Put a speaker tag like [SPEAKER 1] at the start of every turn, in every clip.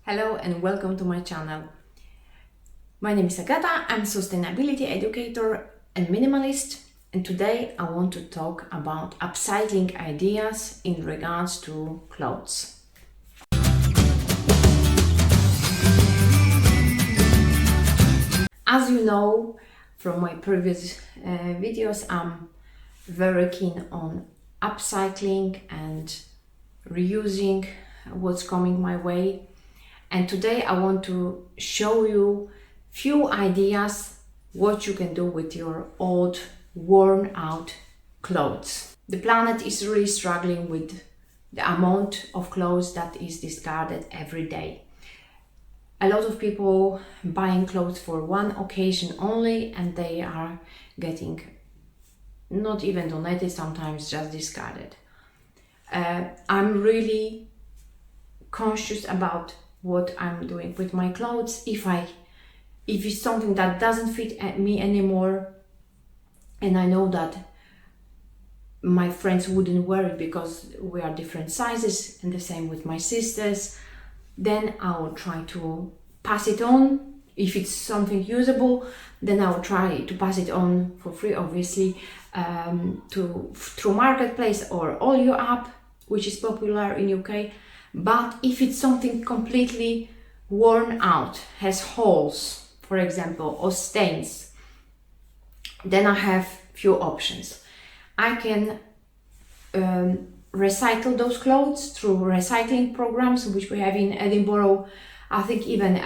[SPEAKER 1] Hello and welcome to my channel. My name is Agata, I'm sustainability educator and minimalist, and today I want to talk about upcycling ideas in regards to clothes. As you know from my previous videos, I'm very keen on upcycling and reusing what's coming my way. And today I want to show you few ideas what you can do with your old worn out clothes. The planet is really struggling with the amount of clothes that is discarded every day. A lot of people buying clothes for one occasion only, and they are getting not even donated, sometimes just discarded. I'm really conscious about what I'm doing with my clothes. If it's something that doesn't fit me anymore, and I know that my friends wouldn't wear it because we are different sizes, and the same with my sisters, then I will try to pass it on. If it's something usable, then I will try to pass it on for free, obviously, through Marketplace or All You App, which is popular in UK. But if it's something completely worn out, has holes, for example, or stains, then I have few options. I can recycle those clothes through recycling programs, which we have in Edinburgh. I think even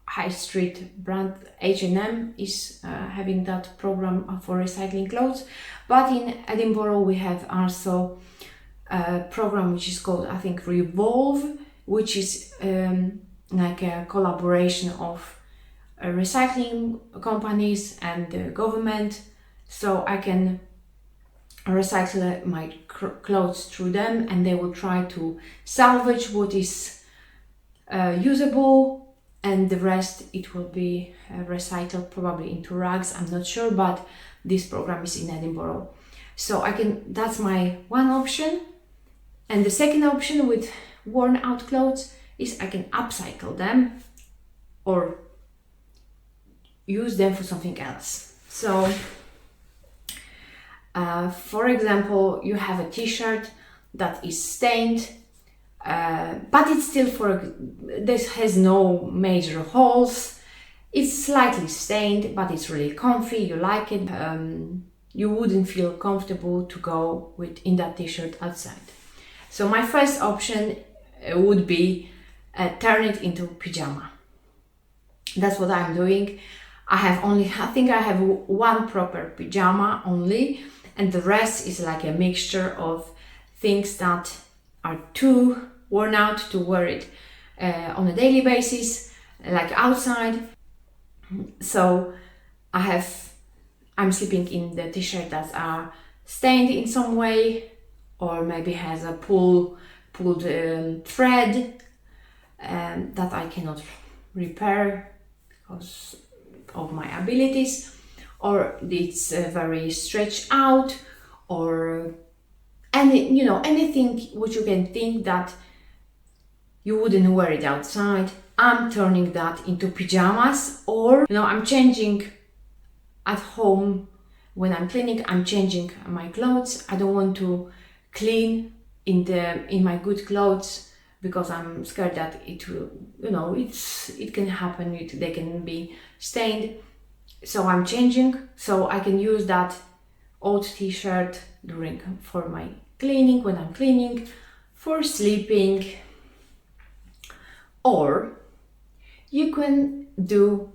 [SPEAKER 1] high street brand H&M is having that program for recycling clothes. But in Edinburgh we have also program which is called, I think, Revolve, which is like a collaboration of recycling companies and the government. So I can recycle my clothes through them, and they will try to salvage what is usable, and the rest it will be recycled probably into rags. I'm not sure, but this program is in Edinburgh. So that's my one option. And the second option with worn out clothes is I can upcycle them or use them for something else. So, for example, you have a t-shirt that is stained, but it's still this has no major holes. It's slightly stained, but it's really comfy. You like it. You wouldn't feel comfortable to go in that t-shirt outside. So my first option would be turn it into pyjama. That's what I'm doing. I think I have one proper pyjama only, and the rest is like a mixture of things that are too worn out to wear it on a daily basis, like outside. So I'm sleeping in the t-shirt that are stained in some way, or maybe has a pulled thread that I cannot repair because of my abilities, or it's very stretched out, or anything which you can think that you wouldn't wear it outside. I'm turning that into pajamas, or I'm changing at home. When I'm cleaning, I'm changing my clothes. I don't want to clean in my good clothes because I'm scared that it will, it can happen. They can be stained. So I'm changing, so I can use that old t-shirt for my cleaning, when I'm cleaning, for sleeping. Or you can do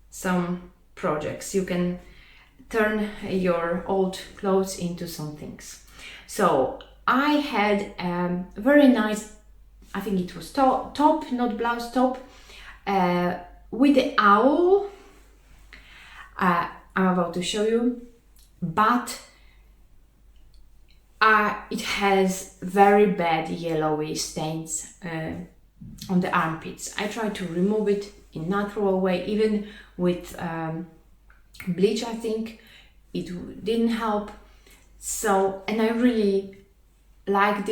[SPEAKER 1] some projects. You can turn your old clothes into some things. So I had a very nice, I think it was top, not blouse, top, with the owl. I'm about to show you, but it has very bad yellowy stains on the armpits. I tried to remove it in natural way, even with bleach. I think it didn't help. So, and I really liked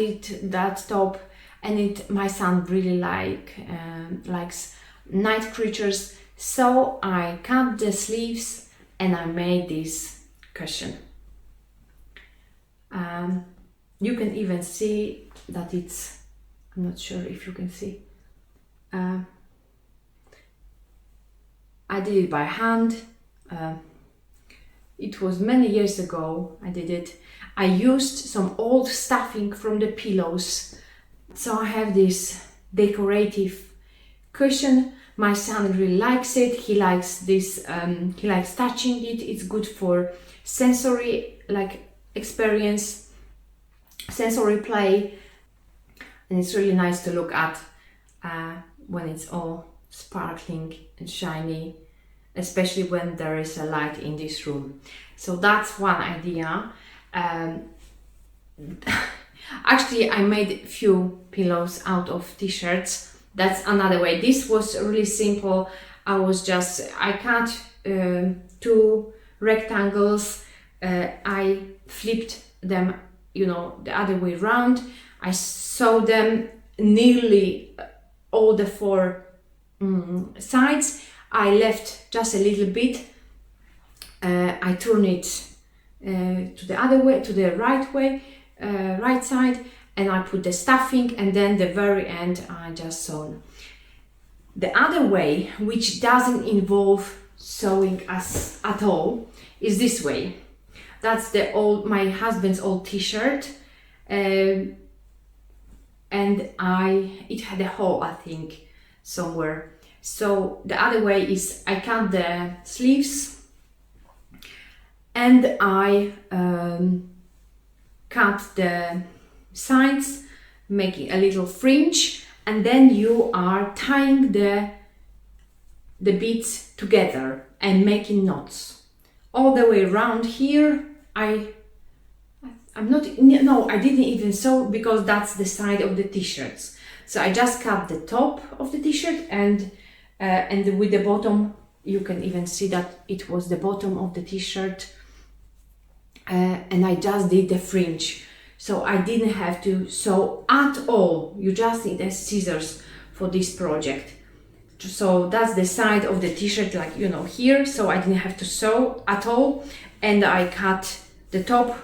[SPEAKER 1] that top. and my son really likes night creatures. So I cut the sleeves and I made this cushion. You can even see that it's, I'm not sure if you can see, I did it by hand. It was many years ago I did it. I used some old stuffing from the pillows. So I have this decorative cushion. My son really likes it. He likes this, he likes touching it. It's good for sensory experience, sensory play. And it's really nice to look at when it's all sparkling and shiny, especially when there is a light in this room. So that's one idea. Actually, I made a few pillows out of t-shirts. That's another way. This was really simple. I cut 2 rectangles. I flipped them, the other way around. I sewed them nearly all the 4 sides. I left just a little bit. I turn it to the other way, to the right side, and I put the stuffing, and then the very end I just sewn. The other way, which doesn't involve sewing at all, is this way. That's my husband's old t-shirt, and it had a hole, I think, somewhere. So the other way is I cut the sleeves and I cut the sides, making a little fringe, and then you are tying the beads together and making knots all the way around here. I didn't even sew because that's the side of the t-shirts. So I just cut the top of the t-shirt and with the bottom, you can even see that it was the bottom of the t-shirt. And I just did the fringe. So I didn't have to sew at all. You just need the scissors for this project. So that's the side of the t-shirt, here. So I didn't have to sew at all. And I cut the top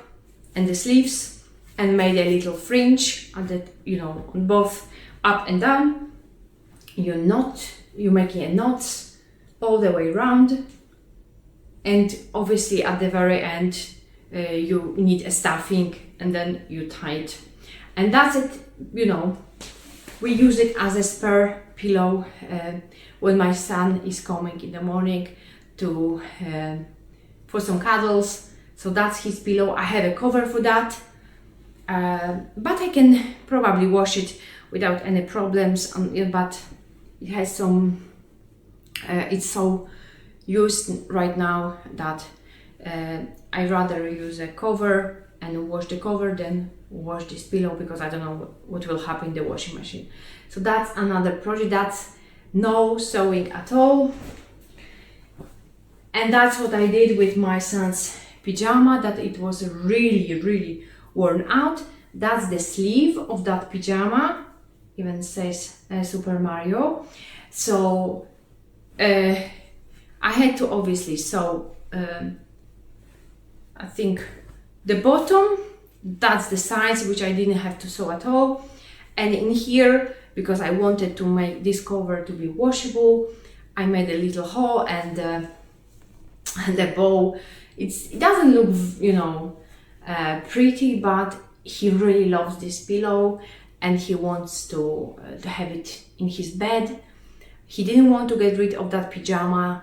[SPEAKER 1] and the sleeves and made a little fringe at the, on both up and down. You're making a knot all the way around. And obviously at the very end, you need a stuffing, and then you tie it. And that's it, we use it as a spare pillow when my son is coming in the morning for some cuddles. So that's his pillow. I have a cover for that, but I can probably wash it without any problems. But it has some, it's so used right now that I rather use a cover and wash the cover than wash this pillow, because I don't know what will happen in the washing machine. So that's another project. That's no sewing at all. And that's what I did with my son's pyjama, that it was really, really worn out. That's the sleeve of that pyjama, even says Super Mario. So I had to obviously sew I think the bottom, that's the sides which I didn't have to sew at all. And in here, because I wanted to make this cover to be washable, I made a little hole, and the bow, it doesn't look, pretty, but he really loves this pillow and he wants to have it in his bed. He didn't want to get rid of that pyjama,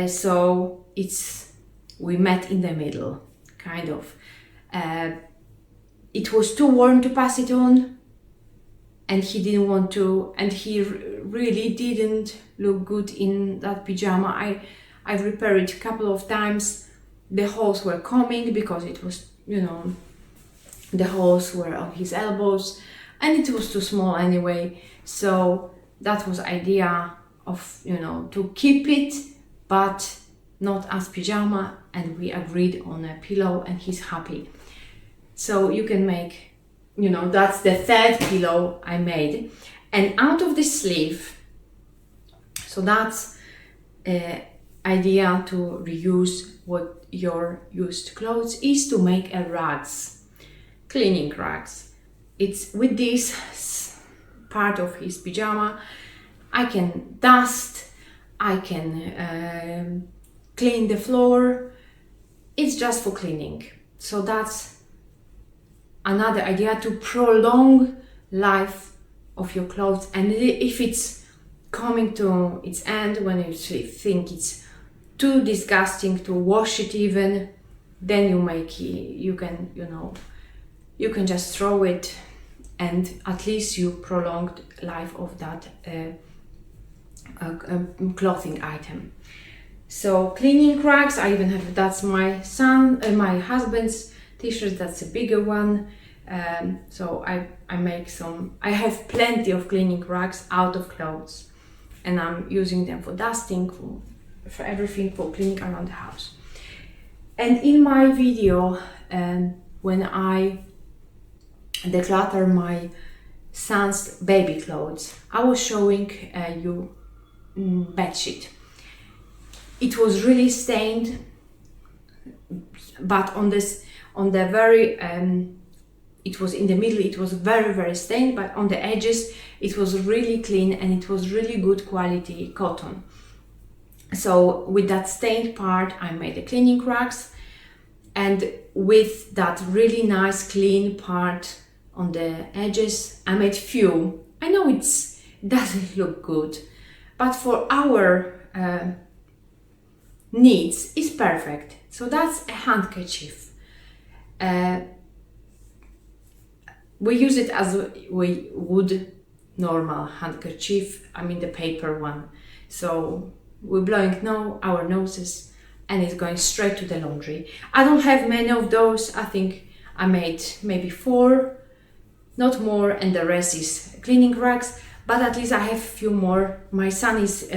[SPEAKER 1] so we met in the middle, kind of. It was too warm to pass it on, and he didn't want to, and he really didn't look good in that pyjama. I repaired it a couple of times. The holes were coming because it was, the holes were on his elbows, and it was too small anyway. So that was idea of, to keep it, but not as pyjama, and we agreed on a pillow, and he's happy. So you can make, you know, that's the third pillow I made. And out of the sleeve, so that's idea to reuse what your used clothes is to make a rugs, cleaning rugs. It's with this part of his pyjama, I can dust, I can clean the floor. It's just for cleaning. So that's another idea to prolong life of your clothes. And if it's coming to its end, when you think it's too disgusting to wash it even, then you can, you know, you can just throw it, and at least you prolonged life of that clothing item. So cleaning rugs, I even have, that's my my husband's t-shirt, that's a bigger one. So I make some, I have plenty of cleaning rugs out of clothes, and I'm using them for dusting, for everything, for cleaning around the house. And in my video, when I declutter my son's baby clothes, I was showing you bedsheet. It was really stained, but on the very it was in the middle, it was very, very stained, but on the edges it was really clean, and it was really good quality cotton. So with that stained part, I made the cleaning rugs, and with that really nice clean part on the edges, I made few. I know it doesn't look good, but for our needs, it's perfect. So that's a handkerchief. We use it as we would normal handkerchief, I mean the paper one. So we're blowing our noses, and it's going straight to the laundry. I don't have many of those. I think I made maybe 4, not more, and the rest is cleaning rugs, but at least I have a few more. My son is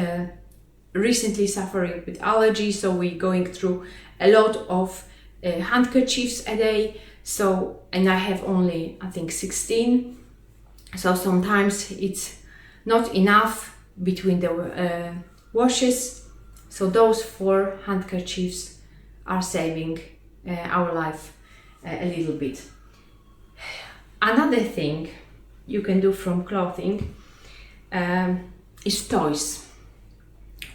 [SPEAKER 1] recently suffering with allergies, so we're going through a lot of handkerchiefs a day. So, and I have only, I think, 16. So sometimes it's not enough between the washes. So those 4 handkerchiefs are saving our life a little bit. Another thing you can do from clothing is toys,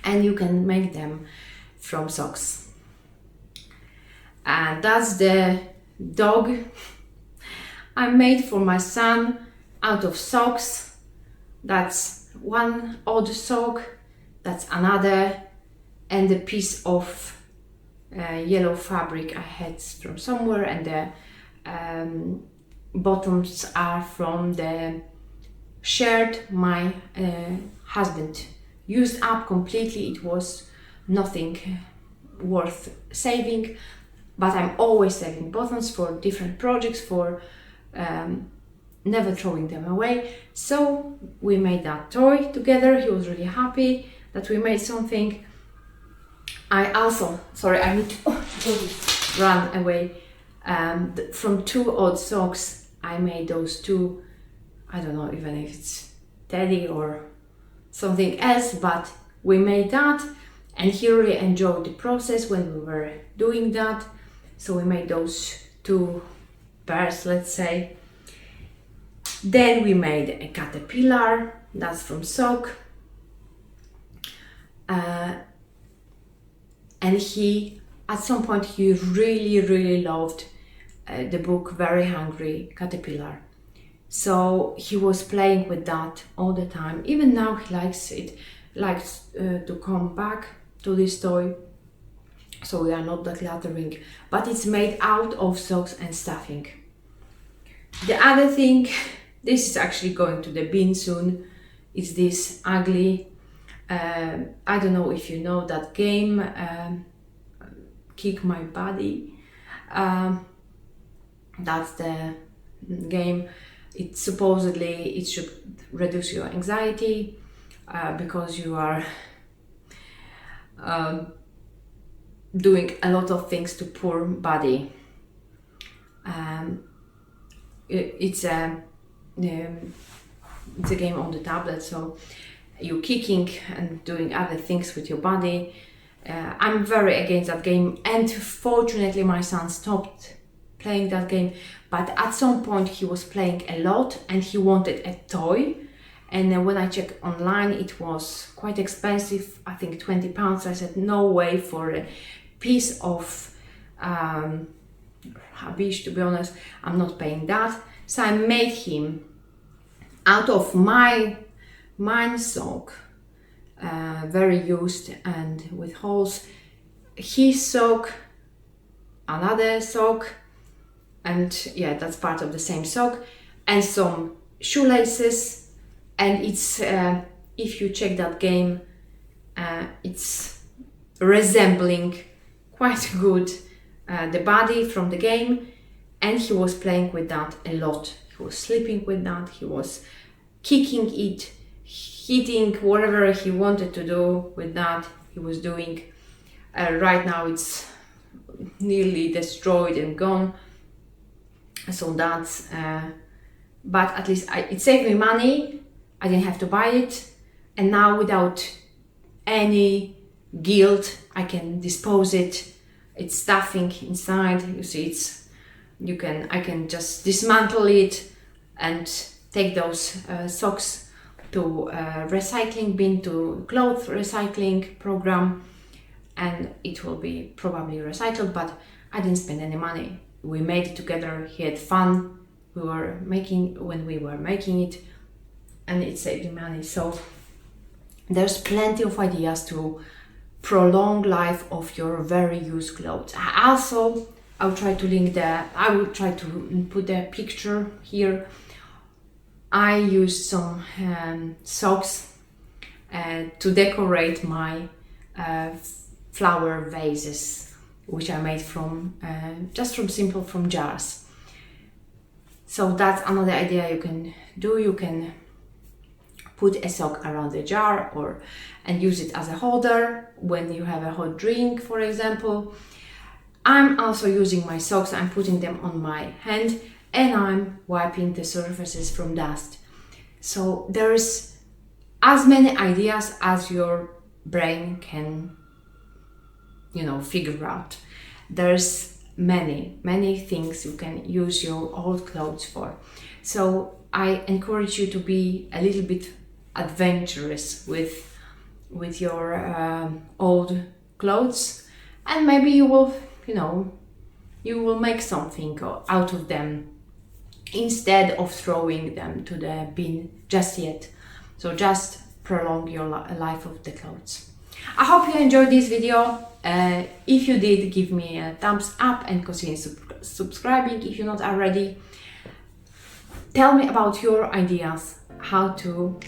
[SPEAKER 1] and you can make them from socks. And that's the dog I made for my son out of socks. That's one odd sock, that's another, and a piece of yellow fabric I had from somewhere, and the bottoms are from the shirt my husband used up completely. It was nothing worth saving, but I'm always saving bottoms for different projects, for never throwing them away. So we made that toy together. He was really happy that we made something. I also, sorry, I need to run away. From 2 odd socks, I made those 2, I don't know even if it's teddy or something else, but we made that, and he really enjoyed the process when we were doing that. So we made those 2 pairs, let's say. Then we made a caterpillar, that's from sock. And he, at some point, he really, really loved the book Very Hungry Caterpillar. So he was playing with that all the time. Even now he likes it, likes to come back to this toy. So we are not decluttering, but it's made out of socks and stuffing. The other thing, this is actually going to the bin soon, is this ugly, I don't know if you know that game, Kick My Body. That's the game. It supposedly it should reduce your anxiety because you are doing a lot of things to poor body. it's a game on the tablet, so you're kicking and doing other things with your body. I'm very against that game, and fortunately my son stopped playing that game, but at some point he was playing a lot and he wanted a toy. And when I checked online, it was quite expensive, I think £20. I said, no way for a piece of rubbish, to be honest, I'm not paying that. So I made him out of mine sock, very used and with holes, his sock, another sock, and yeah, that's part of the same sock, and some shoelaces. And it's if you check that game, it's resembling quite good the body from the game, and he was playing with that a lot. He was sleeping with that, he was kicking it, hitting whatever he wanted to do with that, he was doing. Right now it's nearly destroyed and gone, so that's but at least it saved me money. I didn't have to buy it, and now without any guilt I can dispose it. It's stuffing inside, you see, I can just dismantle it and take those socks to recycling bin, to cloth recycling program, and it will be probably recycled, but I didn't spend any money. We made it together, he had fun when we were making it, and it saved money. So there's plenty of ideas to prolong life of your very used clothes. Also, I'll try to I will try to put a picture here. I used some socks to decorate my flower vases, which I made from from jars. So that's another idea you can do. You can put a sock around the jar and use it as a holder when you have a hot drink, for example. I'm also using my socks, I'm putting them on my hand and I'm wiping the surfaces from dust. So there's as many ideas as your brain can, figure out. There's many things you can use your old clothes for. So I encourage you to be a little bit adventurous with your old clothes, and maybe you will make something out of them instead of throwing them to the bin just yet. So just prolong your life of the clothes. I hope you enjoyed this video. If you did, give me a thumbs up and consider subscribing if you're not already. Tell me about your ideas, how to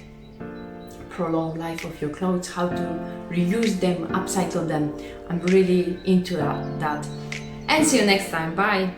[SPEAKER 1] prolong life of your clothes, how to reuse them, upcycle them. I'm really into that. And see you next time. Bye.